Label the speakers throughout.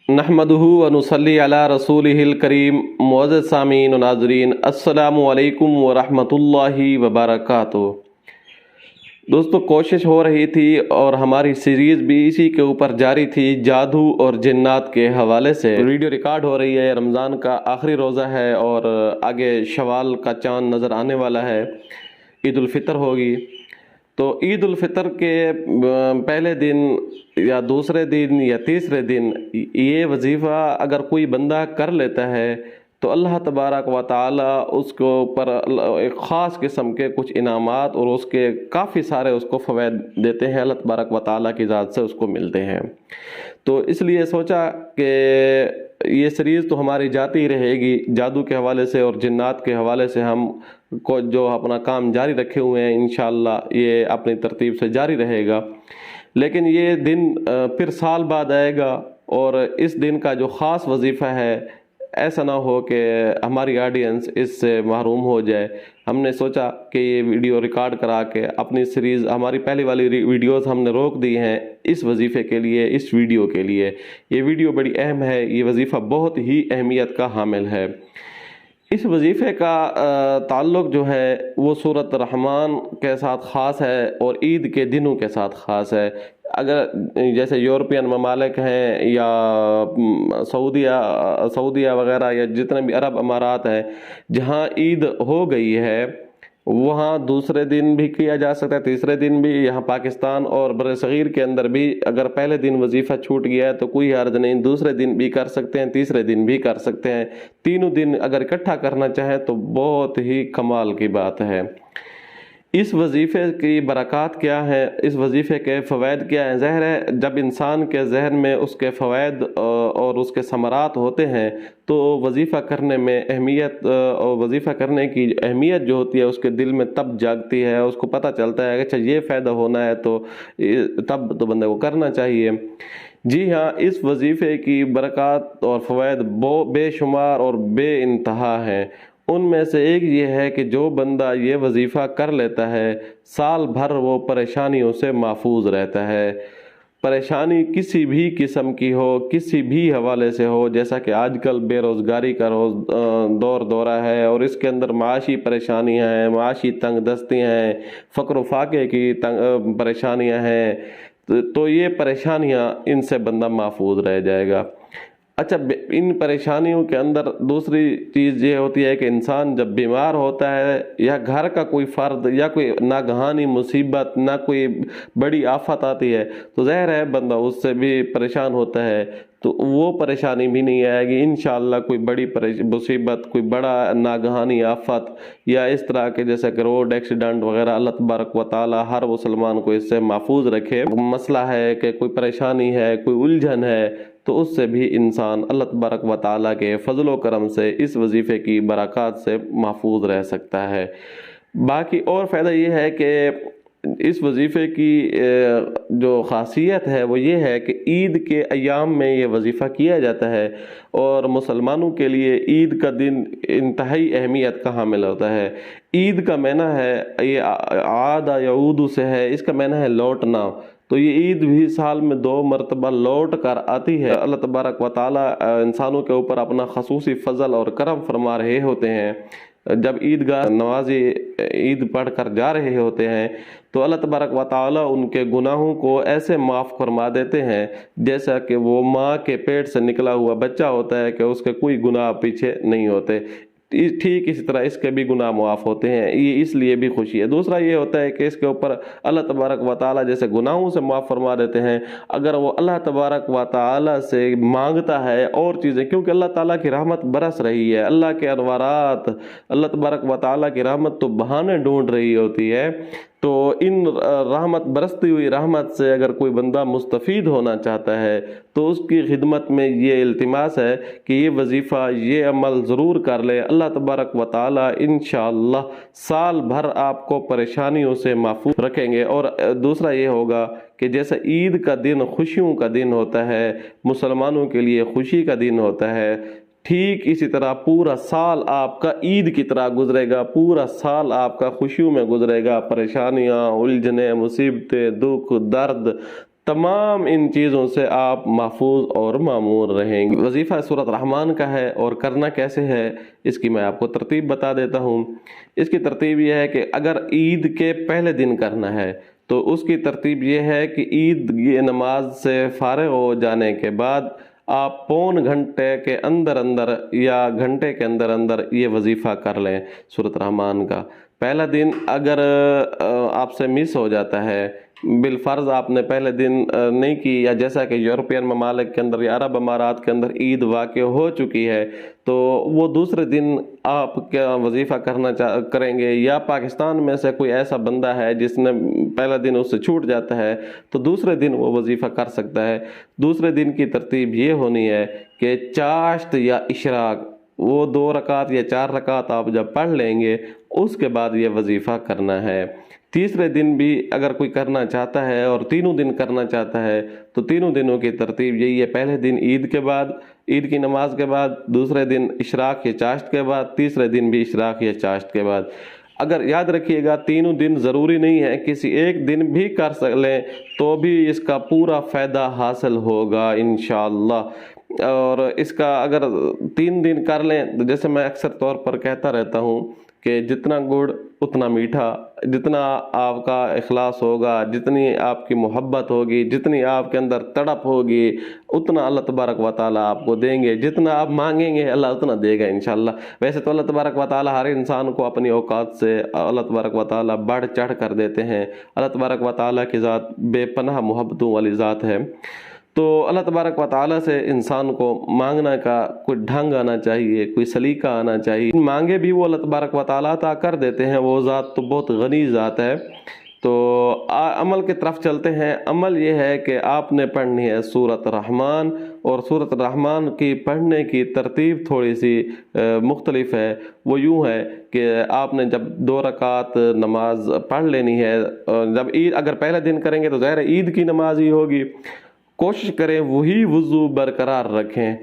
Speaker 1: नहमदुहु व नुसल्ली अला रसूलिहिल करीम। मुअज़्ज़ज़ सामीन व नाज़रीन, अस्सलामु अलैकुम व रहमतुल्लाहि व बरकातुहू। दोस्तों, कोशिश हो रही थी और हमारी सीरीज़ भी इसी के ऊपर जारी थी, जादू और जिन्नात के हवाले से। वीडियो रिकॉर्ड हो रही है, रमज़ान का आखिरी रोज़ा है और आगे शवाल का चाँद नज़र आने वाला है, ईद उल फितर होगी। तो ईद उल फितर के पहले दिन या दूसरे दिन या तीसरे दिन ये वजीफ़ा अगर कोई बंदा कर लेता है तो अल्लाह तबारक व ताला उसके ऊपर एक ख़ास किस्म के कुछ इनामात और उसके काफ़ी सारे उसको फ़वाइद देते हैं, अल्लाह तबारक व ताला की ज़ात से उसको मिलते हैं। तो इसलिए सोचा कि ये सीरीज़ तो हमारी जाती ही रहेगी, जादू के हवाले से और जिन्नात के हवाले से हम को जो अपना काम जारी रखे हुए हैं, इंशाअल्लाह ये अपनी तरतीब से जारी रहेगा। लेकिन ये दिन फिर साल बाद आएगा और इस दिन का जो ख़ास वजीफ़ा है, ऐसा ना हो कि हमारी ऑडियंस इससे महरूम हो जाए। हमने सोचा कि ये वीडियो रिकॉर्ड करा के अपनी सीरीज़, हमारी पहली वाली वीडियोस हमने रोक दी हैं इस वजीफ़े के लिए, इस वीडियो के लिए। ये वीडियो बड़ी अहम है, ये वजीफ़ा बहुत ही अहमियत का हामिल है। इस वजीफ़े का ताल्लुक़ जो है वो सूरत रहमान के साथ ख़ास है और ईद के दिनों के साथ ख़ास है। अगर जैसे यूरोपियन ममालिक हैं या सऊदिया वगैरह या जितने भी अरब अमारात हैं जहाँ ईद हो गई है, वहाँ दूसरे दिन भी किया जा सकता है, तीसरे दिन भी। यहाँ पाकिस्तान और बरसगीर के अंदर भी अगर पहले दिन वजीफ़ा छूट गया है तो कोई हर्ज नहीं, दूसरे दिन भी कर सकते हैं, तीसरे दिन भी कर सकते हैं। तीनों दिन अगर इकट्ठा करना चाहें तो बहुत ही कमाल की बात है। इस वजीफ़े की बरक़ात क्या है, इस वजीफ़े के फ़वाइद क्या हैं? ज़ाहिर है जब इंसान के जहन में उसके फ़वाइद और उसके समरात होते हैं तो वजीफ़ा करने में अहमियत और वजीफ़ा करने की अहमियत जो होती है उसके दिल में तब जागती है, उसको पता चलता है कि अच्छा ये फ़ायदा होना है तो तब तो बंदे को करना चाहिए। जी हाँ, इस वजीफ़े की बरक़ात और फ़वाइद बेशुमार और बेइंतहा हैं। उनमें से एक ये है कि जो बंदा ये वजीफ़ा कर लेता है, साल भर वो परेशानियों से महफूज रहता है। परेशानी किसी भी किस्म की हो, किसी भी हवाले से हो, जैसा कि आजकल बेरोज़गारी का दौरा है और इसके अंदर माशी परेशानियां हैं, माशी तंग दस्तियाँ हैं, फ़क्र फाके की परेशानियां हैं। तो ये परेशानियां, इनसे बंदा महफूज रह जाएगा। अच्छा, इन परेशानियों के अंदर दूसरी चीज़ ये होती है कि इंसान जब बीमार होता है या घर का कोई फ़र्द या कोई नागहानी मुसीबत, ना कोई बड़ी आफत आती है तो ज़ाहिर है बंदा उससे भी परेशान होता है, तो वो परेशानी भी नहीं आएगी इंशाअल्लाह। कोई बड़ी मुसीबत, कोई बड़ा नागहानी आफत या इस तरह के जैसे कि रोड एक्सीडेंट वगैरह, अल्लाह तबारक व ताला हर मुसलमान को इससे महफूज रखे। मसला है कि कोई परेशानी है, कोई उलझन है, तो उससे भी इंसान अल्लाह तबारक व ताला के फजल व करम से इस वजीफ़े की बरक़ात से महफूज रह सकता है। बाकी और फ़ायदा ये है कि इस वजीफ़े की जो ख़ासियत है वो ये है कि ईद के अयाम में ये वजीफ़ा किया जाता है और मुसलमानों के लिए ईद का दिन इंतहाई अहमियत का हामिल होता है। ईद का माना है, ये आदा यऊदु से है, इसका माना है लौटना। तो ये ईद भी साल में 2 मरतबा लौट कर आती है। अल्लाह तबारक व ताला इंसानों के ऊपर अपना खसूसी फजल और करम फरमा रहे होते हैं। जब ईदगाह नवाजी ईद पढ़ कर जा रहे होते हैं तो अल्लाह तबारक व ताला उनके गुनाहों को ऐसे माफ़ फरमा देते हैं जैसा कि वो माँ के पेट से निकला हुआ बच्चा होता है कि उसके कोई गुनाह पीछे नहीं होते। ठीक इसी तरह इसके भी गुनाह मुआफ़ होते हैं। ये इसलिए भी खुशी है। दूसरा ये होता है कि इसके ऊपर अल्लाह तबारक व ताला जैसे गुनाहों से माफ़ फरमा देते हैं, अगर वो अल्लाह तबारक व ताला से मांगता है और चीज़ें, क्योंकि अल्लाह ताला की रहमत बरस रही है, अल्लाह के अनवारात, अल्लाह तबारक व ताला की रहमत तो बहाने ढूंढ रही होती है। तो इन रहमत, बरसती हुई रहमत से अगर कोई बंदा मुस्तफ़ीद होना चाहता है तो उसकी खिदमत में ये इल्तिमास है कि ये वजीफ़ा, ये अमल ज़रूर कर ले। अल्लाह तबारक व ताला इंशाअल्लाह साल भर आपको परेशानियों से महफूज रखेंगे। और दूसरा ये होगा कि जैसे ईद का दिन खुशियों का दिन होता है, मुसलमानों के लिए खुशी का दिन होता है, ठीक इसी तरह पूरा साल आपका ईद की तरह गुजरेगा, पूरा साल आपका खुशियों में गुजरेगा। परेशानियाँ, उलझने, मुसीबतें, दुख, दर्द, तमाम इन चीज़ों से आप महफूज और मामूर रहेंगे। वजीफ़ा सूरत रहमान का है और करना कैसे है इसकी मैं आपको तरतीब बता देता हूँ। इसकी तरतीब यह है कि अगर ईद के पहले दिन करना है तो उसकी तरतीब यह है कि ईद की नमाज से फारिग हो जाने के बाद आप पौन घंटे के अंदर अंदर या घंटे के अंदर अंदर ये वजीफ़ा कर लें सूरत रहमान का। पहला दिन अगर आपसे मिस हो जाता है, बिलफर्ज आपने पहले दिन नहीं की, या जैसा कि यूरोपियन ममालिक के अंदर या अरब अमारात के अंदर ईद वाक़ हो चुकी है, तो वो दूसरे दिन आप क्या वजीफ़ा करेंगे, या पाकिस्तान में से कोई ऐसा बंदा है जिसने पहला दिन उससे छूट जाता है तो दूसरे दिन वो वजीफ़ा कर सकता है। दूसरे दिन की तरतीब ये होनी है कि चाश्त या इशराक, वो 2 रकात या 4 रकात आप जब पढ़ लेंगे उसके बाद ये वजीफ़ा करना है। तीसरे दिन भी अगर कोई करना चाहता है और तीनों दिन करना चाहता है तो तीनों दिनों की तरतीब यही है, पहले दिन ईद के बाद, ईद की नमाज के बाद, दूसरे दिन इशराक या चाश्त के बाद, तीसरे दिन भी इशराक या चाश्त के बाद। अगर याद रखिएगा तीनों दिन ज़रूरी नहीं है, किसी एक दिन भी कर लें तो भी इसका पूरा फ़ायदा हासिल होगा इंशाअल्लाह। और इसका अगर 3 दिन कर लें तो जैसे मैं अक्सर तौर पर कहता रहता हूँ कि जितना गुड़ उतना मीठा, जितना आपका इखलास होगा, जितनी आपकी मोहब्बत होगी, जितनी आपके अंदर तड़प होगी, उतना अल्लाह तबारक व तआला आपको देंगे। जितना आप मांगेंगे अल्लाह उतना देगा इंशाअल्लाह। वैसे तो अल्लाह तबारक व तआला हर इंसान को अपनी औकात से अल्लाह तबारक व तआला बढ़ चढ़ कर देते हैं। अल्लाह तबारक व तआला की ज़ात बेपनाह मोहब्बतों वाली ज़ात है। तो अल्लाह तबारक व तआला से इंसान को मांगना का कोई ढंग आना चाहिए, कोई सलीका आना चाहिए। मांगे भी वो अल्लाह तबारक व तआला अता कर देते हैं, वो ज़ात तो बहुत गनी ज़ात है। तो अमल की तरफ चलते हैं। अमल ये है कि आपने पढ़नी है सूरत रहमान, और सूरत रहमान की पढ़ने की तरतीब थोड़ी सी मुख्तलिफ है। वो यूँ है कि आपने जब 2 रकात नमाज पढ़ लेनी है, जब ईद अगर पहले दिन करेंगे तो ज़ाहिर ईद की नमाज ही होगी। कोशिश करें वही वज़ू बरकरार रखें।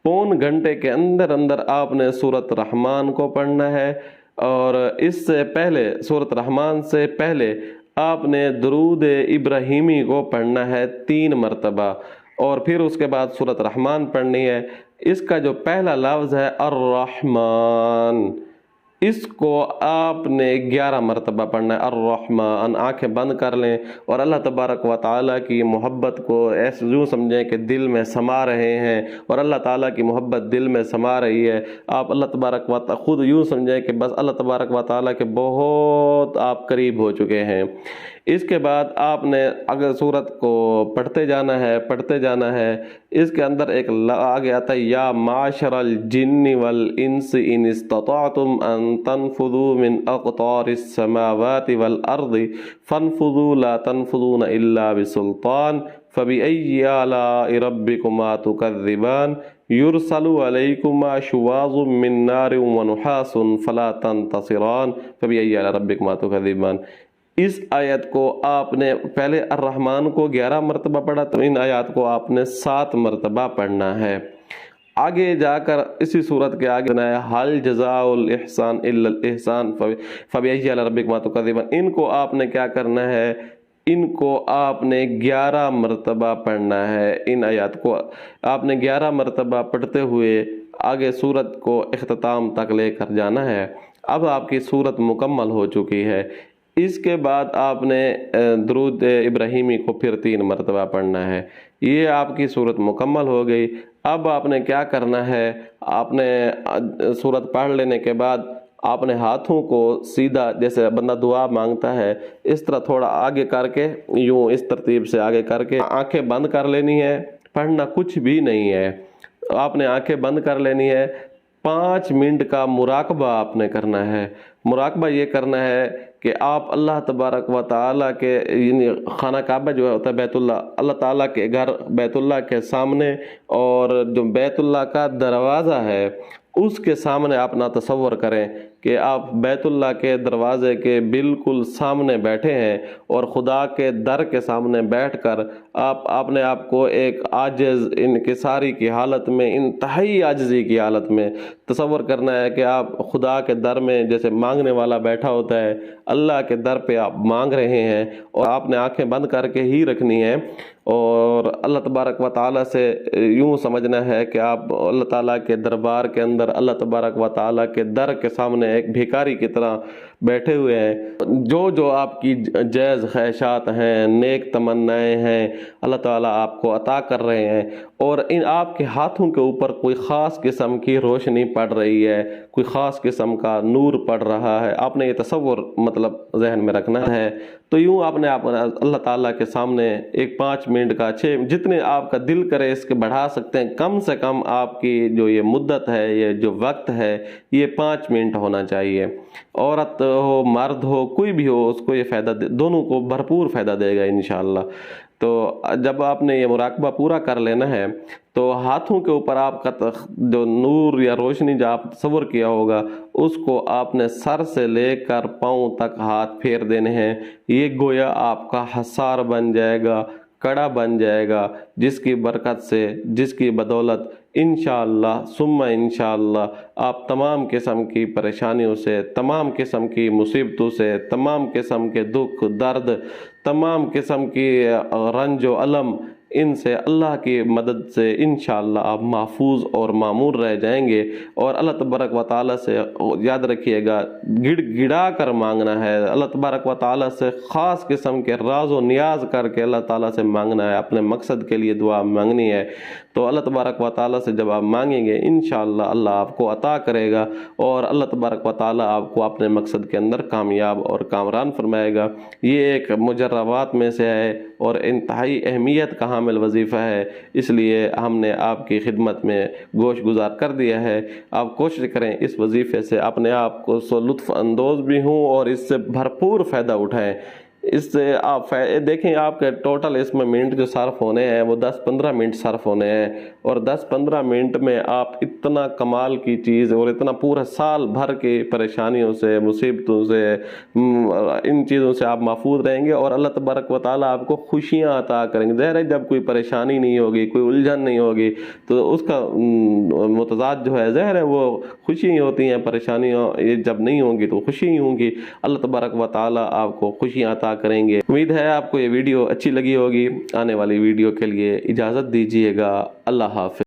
Speaker 1: पौन घंटे के अंदर अंदर आपने सूरत रहमान को पढ़ना है, और इससे पहले सूरत रहमान से पहले आपने दुरूद इब्राहीमी को पढ़ना है 3 मरतबा, और फिर उसके बाद सूरत रहमान पढ़नी है। इसका जो पहला लफ्ज़ है अर्रहमान, इसको आपने 11 मरतबा पढ़ना है अर्रहमान। आंखें बंद कर लें और अल्लाह तबारक व तआला की मोहब्बत को ऐसे यूँ समझें कि दिल में समा रहे हैं, और अल्लाह ताला की मोहब्बत दिल में समा रही है। आप अल्लाह तबारक व तआला खुद यूँ समझें कि बस अल्लाह तबारक व तआला के बहुत आप करीब हो चुके हैं। इसके बाद आपने अगर सूरत को पढ़ते जाना है, इसके अंदर एक आगे आता है या माशरल जिन्नि वल इंस इन इस्तताअतुम अन तनफुदू मिन अक़तारिस समावाति वल अर्दि फनफुदू ला तनफुदून इल्ला बिसुल्तान फबिअय्यि आलाइ रब्बिकुमा तुकज़्ज़िबान युरसलु अलैकुमा शुवाज़ुम मिन नारिन व नुहासुन फला तंतसिरान फबिअय्यि आलाइ रब्बिकुमा तुकज़्ज़िबान। इस आयत को आपने पहले अर्रहमान को 11 मरतबा पढ़ा, तो इन आयत को आपने 7 मरतबा पढ़ना है। आगे जाकर इसी सूरत के आगे बनाया हल जज़ाउल इहसान इल्लल इहसान फबिअय्यि आलाइ रब्बिकुमा तुकज़्ज़िबान। इनको आपने क्या करना है, इनको आपने 11 मरतबा पढ़ना है। इन आयत को आपने 11 मरतबा पढ़ते हुए आगे सूरत को इख्तिताम तक लेकर जाना है। अब आपकी सूरत मुकम्मल हो चुकी है। इसके बाद आपने दुरूद इब्राहीमी को फिर 3 मरतबा पढ़ना है। ये आपकी सूरत मुकम्मल हो गई। अब आपने क्या करना है, आपने सूरत पढ़ लेने के बाद आपने हाथों को सीधा, जैसे बंदा दुआ मांगता है इस तरह थोड़ा आगे करके, यूँ इस तरतीब से आगे करके आंखें बंद कर लेनी है। पढ़ना कुछ भी नहीं है, आपने आंखें बंद कर लेनी है। 5 मिनट का मुराकबा आपने करना है। मुराकबा ये करना है कि आप अल्लाह तबारक व तआला के खाना काबा जो होता है बैतुल्ला, अल्लाह ताला के घर बैतुल्ला के सामने, और जो बैतुल्ला का दरवाज़ा है उसके सामने आप ना तसव्वुर करें कि आप बैतुल्ला के दरवाज़े के बिल्कुल सामने बैठे हैं, और खुदा के दर के सामने बैठकर आपने आपको एक आजिज़ इनकिसारी की हालत में, इंतहाई आजिज़ी की हालत में तसव्वुर करना है कि आप खुदा के दर में जैसे मांगने वाला बैठा होता है, अल्लाह के दर पे आप मांग रहे हैं, और आपने आंखें बंद करके ही रखनी है। اور اللہ تبارک و تعالیٰ سے یوں سمجھنا ہے کہ آپ اللہ تعالیٰ کے دربار کے اندر اللہ تبارک و تعالیٰ کے در کے سامنے ایک بھیکاری کی طرح بیٹھے ہوئے ہیں۔ جو آپ کی جائز خواہشات ہیں، نیک تمنائیں ہیں، اللہ تعالیٰ آپ کو عطا کر رہے ہیں، اور ان آپ کے ہاتھوں کے اوپر کوئی خاص قسم کی روشنی پڑ رہی ہے، کوئی خاص قسم کا نور پڑ رہا ہے۔ آپ نے یہ تصور مطلب ذہن میں رکھنا ہے۔ تو یوں آپ نے اللہ تعالیٰ کے سامنے ایک 5 منٹ کا جتنے آپ کا دل کرے اس کے بڑھا سکتے ہیں۔ کم سے کم آپ کی جو یہ مدت ہے، یہ جو وقت ہے، یہ 5 منٹ ہونا چاہیے۔ عورت ہو مرد ہو کوئی بھی ہو، اس کو یہ فائدہ دونوں کو بھرپور فائدہ دے گا انشاءاللہ۔ تو جب آپ نے یہ مراقبہ پورا کر لینا ہے تو ہاتھوں کے اوپر آپ کا جو نور یا روشنی جو آپ تصور کیا ہوگا اس کو آپ نے سر سے لے کر پاؤں تک ہاتھ پھیر دینے ہیں۔ یہ گویا آپ کا حصار بن جائے گا، کڑا بن جائے گا، جس کی برکت سے، جس کی بدولت انشاءاللہ ثم انشاءاللہ آپ تمام قسم کی پریشانیوں سے، تمام قسم کی مصیبتوں سے، تمام قسم کے دکھ درد، تمام قسم کی رنج و علم، ان سے اللہ کی مدد سے انشاءاللہ آپ محفوظ اور معمور رہ جائیں گے۔ اور اللہ تبارک و تعالیٰ سے یاد رکھیے گا گڑ گڑا کر مانگنا ہے، اللہ تبارک و تعالیٰ سے خاص قسم کے راز و نیاز کر کے اللہ تعالیٰ سے مانگنا ہے، اپنے مقصد کے لیے دعا مانگنی ہے۔ تو اللہ تبارک و تعالیٰ سے جب آپ مانگیں گے انشاءاللہ اللہ آپ کو عطا کرے گا، اور اللہ تبارک و تعالیٰ آپ کو اپنے مقصد کے اندر کامیاب اور کامران فرمائے گا۔ یہ ایک مجربات میں سے ہے اور انتہائی اہمیت کا حامل وظیفہ ہے، اس لیے ہم نے آپ کی خدمت میں گوش گزار کر دیا ہے۔ آپ کوشش کریں اس وظیفے سے اپنے آپ کو لطف اندوز بھی ہوں اور اس سے بھرپور فائدہ اٹھائیں۔ اس سے آپ دیکھیں آپ کے ٹوٹل اس میں منٹ جو صرف ہونے ہیں وہ 10-15 منٹ صرف ہونے ہیں، اور 10-15 منٹ میں آپ اتنا کمال کی چیز اور اتنا پورا سال بھر کی پریشانیوں سے، مصیبتوں سے، ان چیزوں سے آپ محفوظ رہیں گے، اور اللہ تبارک و تعالیٰ آپ کو خوشیاں عطا کریں گے۔ ظاہر ہے جب کوئی پریشانی نہیں ہوگی، کوئی الجھن نہیں ہوگی تو اس کا متضاد جو ہے ظاہر ہے وہ خوشی ہی ہوتی ہیں، پریشانیاں جب نہیں ہوں گی تو خوشی ہی ہوں گی۔ اللہ تبارک و تعالیٰ آپ کو خوشیاں عطا کریں گے۔ امید ہے آپ کو یہ ویڈیو اچھی لگی ہوگی۔ آنے والی ویڈیو کے لیے اجازت دیجیے گا۔ اللہ حافظ۔